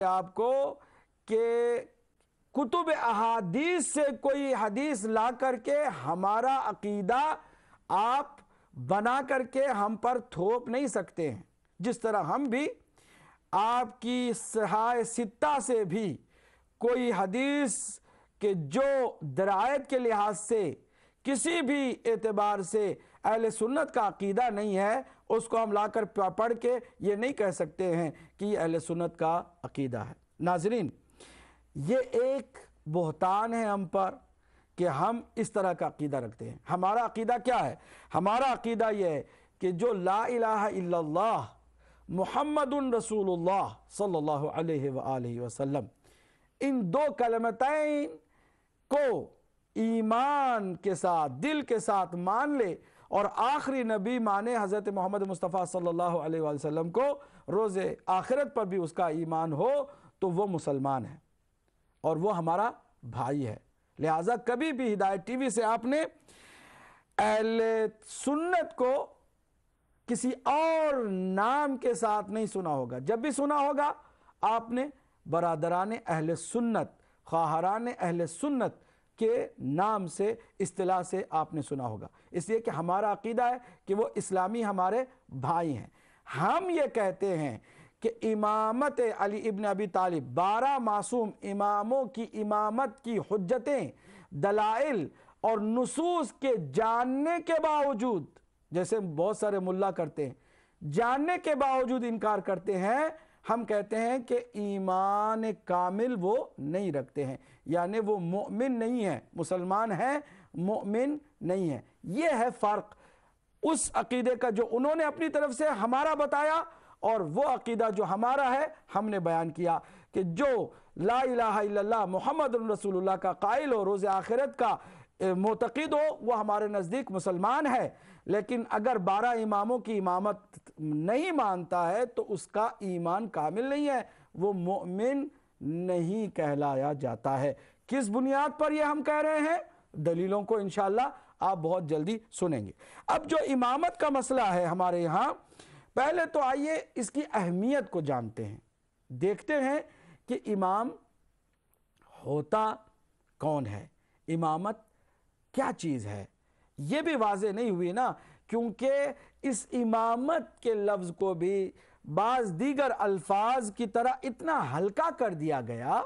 آپ کو کہ کتب احادیث سے کوئی حدیث لا کر کے ہمارا عقیدہ آپ بنا کر کے ہم پر تھوپ نہیں سکتے ہیں، جس طرح ہم بھی آپ کی صحاح ستہ سے بھی کوئی حدیث کہ جو درایت کے لحاظ سے کسی بھی اعتبار سے اہل سنت کا عقیدہ نہیں ہے، اس کو ہم لا کر پڑھ کے یہ نہیں کہہ سکتے ہیں کہ یہ اہل سنت کا عقیدہ ہے۔ ناظرین، یہ ایک بہتان ہے ہم پر کہ ہم اس طرح کا عقیدہ رکھتے ہیں۔ ہمارا عقیدہ کیا ہے؟ ہمارا عقیدہ یہ ہے کہ جو لا الہ الا اللہ محمد رسول اللہ صلی اللہ علیہ وآلہ وسلم، ان دو کلمتین کو ایمان کے ساتھ دل کے ساتھ مان لے اور آخری نبی مانے حضرت محمد مصطفیٰ صلی اللہ علیہ وآلہ وسلم کو، روز آخرت پر بھی اس کا ایمان ہو، تو وہ مسلمان ہے اور وہ ہمارا بھائی ہے۔ لہٰذا کبھی بھی ہدایت ٹی وی سے آپ نے اہل سنت کو کسی اور نام کے ساتھ نہیں سنا ہوگا۔ جب بھی سنا ہوگا آپ نے برادران اہل سنت، خواہران اہل سنت کے نام سے، اصطلاح سے آپ نے سنا ہوگا، اس لیے کہ ہمارا عقیدہ ہے کہ وہ اسلامی ہمارے بھائی ہیں۔ ہم یہ کہتے ہیں کہ امامت علی ابن ابی طالب، 12 معصوم اماموں کی امامت کی حجتیں، دلائل اور نصوص کے جاننے کے باوجود، جیسے بہت سارے ملا کرتے ہیں، جاننے کے باوجود انکار کرتے ہیں، ہم کہتے ہیں کہ ایمان کامل وہ نہیں رکھتے ہیں، یعنی وہ مومن نہیں ہے، مسلمان ہیں مومن نہیں ہے۔ یہ ہے فرق اس عقیدے کا جو انہوں نے اپنی طرف سے ہمارا بتایا، اور وہ عقیدہ جو ہمارا ہے ہم نے بیان کیا کہ جو لا الہ الا اللہ محمد رسول اللہ کا قائل ہو، روز آخرت کا معتقد ہو، وہ ہمارے نزدیک مسلمان ہے۔ لیکن اگر 12 اماموں کی امامت نہیں مانتا ہے تو اس کا ایمان کامل نہیں ہے، وہ مومن نہیں کہلایا جاتا ہے۔ کس بنیاد پر یہ ہم کہہ رہے ہیں؟ دلیلوں کو انشاءاللہ آپ بہت جلدی سنیں گے۔ اب جو امامت کا مسئلہ ہے ہمارے یہاں، پہلے تو آئیے اس کی اہمیت کو جانتے ہیں، دیکھتے ہیں کہ امام ہوتا کون ہے، امامت کیا چیز ہے۔ یہ بھی واضح نہیں ہوئی نا، کیونکہ اس امامت کے لفظ کو بھی بعض دیگر الفاظ کی طرح اتنا ہلکا کر دیا گیا،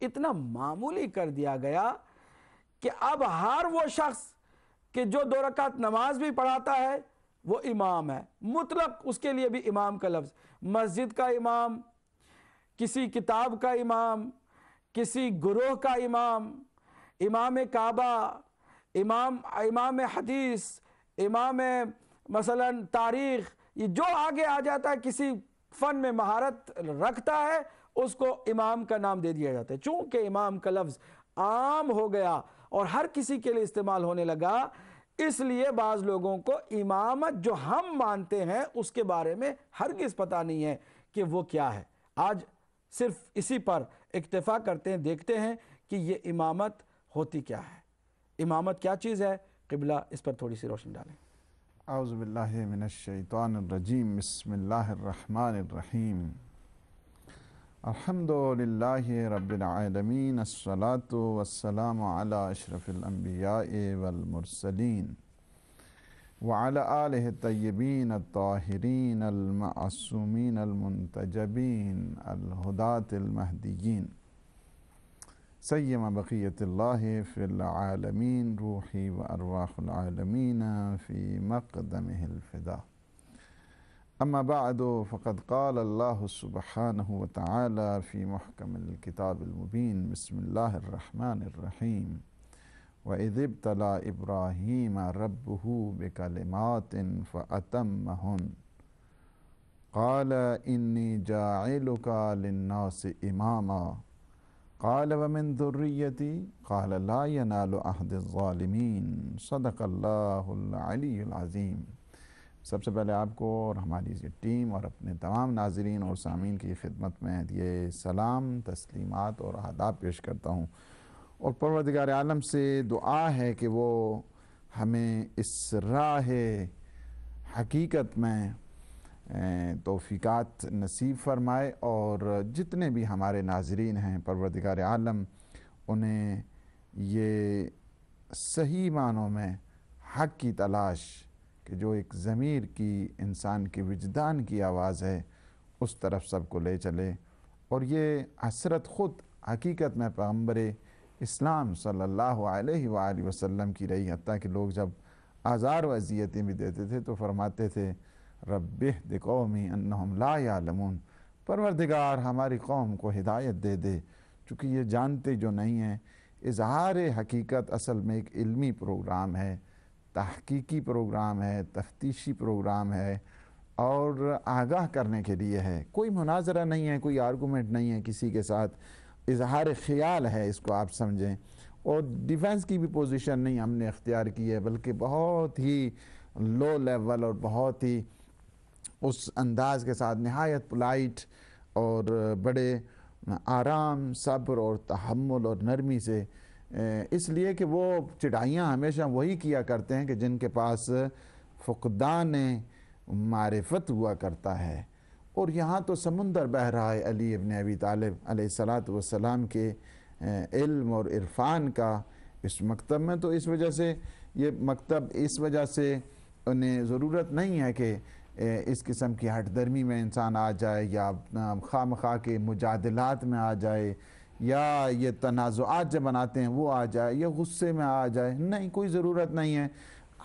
اتنا معمولی کر دیا گیا کہ اب ہر وہ شخص کہ جو 2 رکعت نماز بھی پڑھاتا ہے وہ امام ہے، مطلق اس کے لیے بھی امام کا لفظ، مسجد کا امام، کسی کتاب کا امام، کسی گروہ کا امام، امام کعبہ، امام حدیث، امام مثلا تاریخ، یہ جو آگے آ جاتا ہے کسی فن میں مہارت رکھتا ہے اس کو امام کا نام دے دیا جاتا ہے۔ چونکہ امام کا لفظ عام ہو گیا اور ہر کسی کے لیے استعمال ہونے لگا، اس لیے بعض لوگوں کو امامت جو ہم مانتے ہیں اس کے بارے میں ہرگز پتہ نہیں ہے کہ وہ کیا ہے۔ آج صرف اسی پر اکتفا کرتے ہیں، دیکھتے ہیں کہ یہ امامت ہوتی کیا ہے، امامت کیا چیز ہے۔ قبلہ اس پر تھوڑی سی روشنی ڈالیں۔ اعوذ باللہ من الشیطان الرجیم، بسم اللہ الرحمن الرحیم۔ الحمد للہ رب العالمین، الصلاة والسلام علی اشرف الانبیاء والمرسلین وعلی آلہ الطیبین الطاہرین المعصومین المنتجبین الہداة المہدیین، سیم بقیت اللہ فی العالمین، روحی و ارواح العالمین فی مقدمہ الفدا۔ اما بعد فقد قال اللہ سبحانہ وتعالی فی محکم الکتاب المبین، بسم اللہ الرحمن الرحیم۔ وَإِذِ ابْتَلَىٰ إِبْرَاهِيمَ رَبُّهُ بِكَلِمَاتٍ فَأَتَمَّهُنَّ قَالَ إِنِّي جَاعِلُكَ لِلنَّاسِ إِمَامًا قَالَ وَمِن ذُرِّيَّتِي قَالَ لَا يَنَالُ عَهْدِ الظَّالِمِينَ۔ صدق اللہ العلی العظیم۔ سب سے پہلے آپ کو اور ہماری یہ ٹیم اور اپنے تمام ناظرین اور سامعین کی خدمت میں یہ سلام، تسلیمات اور آداب پیش کرتا ہوں، اور پروردگار عالم سے دعا ہے کہ وہ ہمیں اس راہ حقیقت میں توفیقات نصیب فرمائے، اور جتنے بھی ہمارے ناظرین ہیں پروردگار عالم انہیں یہ صحیح معنوں میں حق کی تلاش، کہ جو ایک ضمیر کی انسان کی وجدان کی آواز ہے، اس طرف سب کو لے چلے، اور یہ حسرت خود حقیقت میں پیغمبر اسلام صلی اللہ علیہ وآلہ وسلم کی رہی، حتیٰ کہ لوگ جب آزار و اذیتیں بھی دیتے تھے تو فرماتے تھے رب اہد قومی انہم لا یعلمون، پروردگار ہماری قوم کو ہدایت دے دے، چونکہ یہ جانتے جو نہیں ہیں۔ اظہار حقیقت اصل میں ایک علمی پروگرام ہے، تحقیقی پروگرام ہے، تفتیشی پروگرام ہے، اور آگاہ کرنے کے لیے ہے، کوئی مناظرہ نہیں ہے، کوئی آرگومنٹ نہیں ہے کسی کے ساتھ، اظہار خیال ہے، اس کو آپ سمجھیں، اور ڈیفنس کی بھی پوزیشن نہیں ہم نے اختیار کی ہے، بلکہ بہت ہی لو لیول اور بہت ہی اس انداز کے ساتھ نہایت پولائٹ اور بڑے آرام، صبر اور تحمل اور نرمی سے، اس لیے کہ وہ چڑھائیاں ہمیشہ وہی کیا کرتے ہیں کہ جن کے پاس فقدان معرفت ہوا کرتا ہے، اور یہاں تو سمندر بہہ رہا ہے علی ابن ابی طالب علیہ السلام کے علم اور عرفان کا اس مکتب میں۔ تو اس وجہ سے یہ مکتب اس وجہ سے انہیں ضرورت نہیں ہے کہ اس قسم کی ہٹ درمی میں انسان آ جائے، یا خواہ مخواہ کے مجادلات میں آ جائے، یا یہ تنازعات جو بناتے ہیں وہ آ جائے، یا غصے میں آ جائے، نہیں، کوئی ضرورت نہیں ہے۔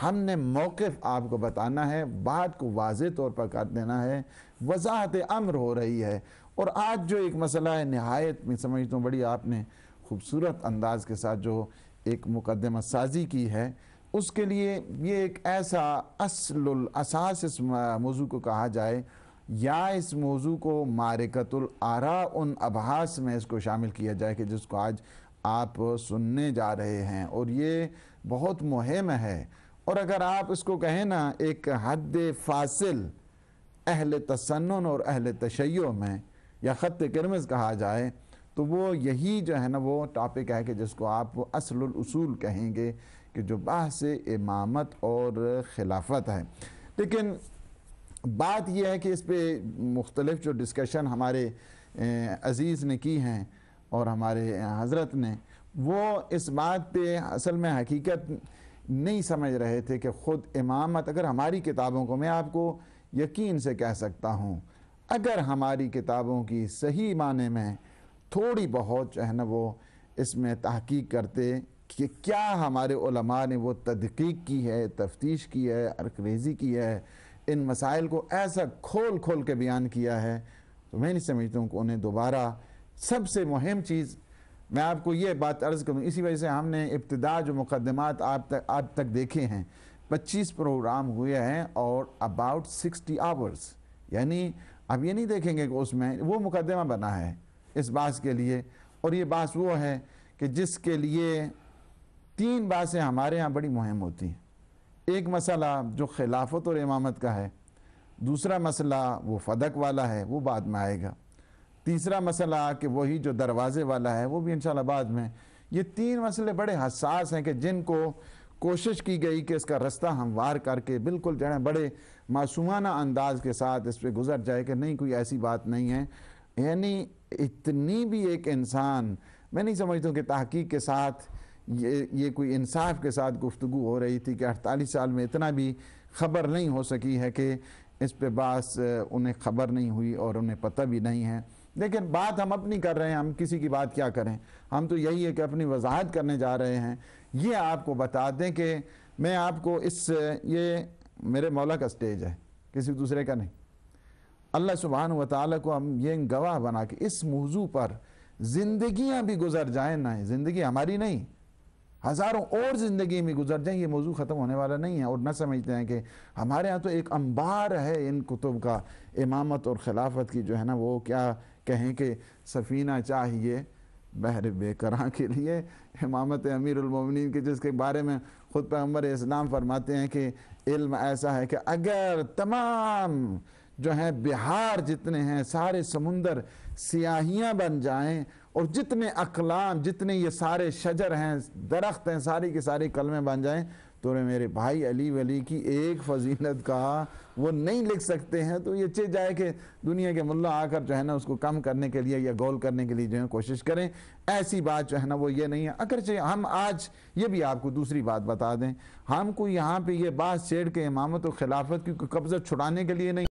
ہم نے موقف آپ کو بتانا ہے، بات کو واضح طور پر کر دینا ہے، وضاحت امر ہو رہی ہے۔ اور آج جو ایک مسئلہ ہے، نہایت میں سمجھتا ہوں بڑی آپ نے خوبصورت انداز کے ساتھ جو ایک مقدمہ سازی کی ہے، اس کے لیے یہ ایک ایسا اصل الاساس اس موضوع کو کہا جائے، یا اس موضوع کو معرکۃ الآراء ان ابحاث میں اس کو شامل کیا جائے کہ جس کو آج آپ سننے جا رہے ہیں، اور یہ بہت مہم ہے۔ اور اگر آپ اس کو کہیں نا ایک حد فاصل اہل تسنن اور اہل تشیع میں، یا خط کرمز کہا جائے، تو وہ یہی جو ہے نا وہ ٹاپک ہے کہ جس کو آپ اصل الاصول کہیں گے، کہ جو بحث امامت اور خلافت ہے۔ لیکن بات یہ ہے کہ اس پہ مختلف جو ڈسکشن ہمارے عزیز نے کی ہیں اور ہمارے حضرت نے، وہ اس بات پہ اصل میں حقیقت نہیں سمجھ رہے تھے کہ خود امامت، اگر ہماری کتابوں کو، میں آپ کو یقین سے کہہ سکتا ہوں، اگر ہماری کتابوں کی صحیح معنی میں تھوڑی بہت جو ہے نا وہ اس میں تحقیق کرتے کہ کیا ہمارے علماء نے وہ تدقیق کی ہے، تفتیش کی ہے، ارکریزی کی ہے، ان مسائل کو ایسا کھول کھول کے بیان کیا ہے، تو میں نہیں سمجھتا ہوں کہ انہیں دوبارہ سب سے مہم چیز میں آپ کو یہ بات عرض کروں، اسی وجہ سے ہم نے ابتدا جو مقدمات آپ تک دیکھے ہیں، 25 پروگرام ہوئے ہیں اور about 60 hours، یعنی اب یہ نہیں دیکھیں گے کہ اس میں وہ مقدمہ بنا ہے اس بحث کے لیے، اور یہ بحث وہ ہے کہ جس کے لیے 3 باتیں ہمارے ہاں بڑی مہم ہوتی ہیں۔ ایک مسئلہ جو خلافت اور امامت کا ہے، دوسرا مسئلہ وہ فدق والا ہے، وہ بعد میں آئے گا، تیسرا مسئلہ کہ وہی جو دروازے والا ہے وہ بھی انشاءاللہ بعد میں۔ یہ 3 مسئلے بڑے حساس ہیں کہ جن کو کوشش کی گئی کہ اس کا رستہ ہموار کر کے بالکل جو ہے بڑے معصومانہ انداز کے ساتھ اس پہ گزر جائے کہ نہیں، کوئی ایسی بات نہیں ہے۔ یعنی اتنی بھی ایک انسان، میں نہیں سمجھتا ہوں کہ تحقیق کے ساتھ یہ کوئی انصاف کے ساتھ گفتگو ہو رہی تھی کہ 48 سال میں اتنا بھی خبر نہیں ہو سکی ہے کہ اس پہ بعض انہیں خبر نہیں ہوئی اور انہیں پتہ بھی نہیں ہے۔ لیکن بات ہم اپنی کر رہے ہیں، ہم کسی کی بات کیا کریں، ہم تو یہی ہے کہ اپنی وضاحت کرنے جا رہے ہیں۔ یہ آپ کو بتا دیں کہ میں آپ کو یہ میرے مولا کا سٹیج ہے، کسی دوسرے کا نہیں۔ اللہ سبحانہ وتعالی کو ہم یہ گواہ بنا کہ اس موضوع پر زندگیاں بھی گزر جائیں، نہ زندگی ہماری نہیں، ہزاروں اور زندگی میں گزر جائیں، یہ موضوع ختم ہونے والا نہیں ہے۔ اور نہ سمجھتے ہیں کہ ہمارے ہاں تو ایک انبار ہے ان کتب کا، امامت اور خلافت کی جو ہے نا وہ کیا کہیں کہ سفینہ چاہیے بحر بے کراں کے لیے امامت امیر المومنین کے، جس کے بارے میں خود پیغمبر اسلام فرماتے ہیں کہ علم ایسا ہے کہ اگر تمام جو ہیں بہار جتنے ہیں، سارے سمندر سیاہیاں بن جائیں، اور جتنے اقلام، جتنے یہ سارے شجر ہیں، درخت ہیں، ساری کے ساری کلمے بن جائیں، تو میرے بھائی علی ولی کی ایک فضیلت کا وہ نہیں لکھ سکتے ہیں، تو یہ چاہے جائے کہ دنیا کے ملا آ کر جو ہے نا اس کو کم کرنے کے لیے یا گول کرنے کے لیے جو ہے کوشش کریں. ایسی بات جو ہے نا وہ یہ نہیں ہے. اگرچہ ہم آج یہ بھی آپ کو دوسری بات بتا دیں، ہم کو یہاں پہ یہ بات چھیڑ کے امامت و خلافت کی قبضہ چھڑانے کے لیے نہیں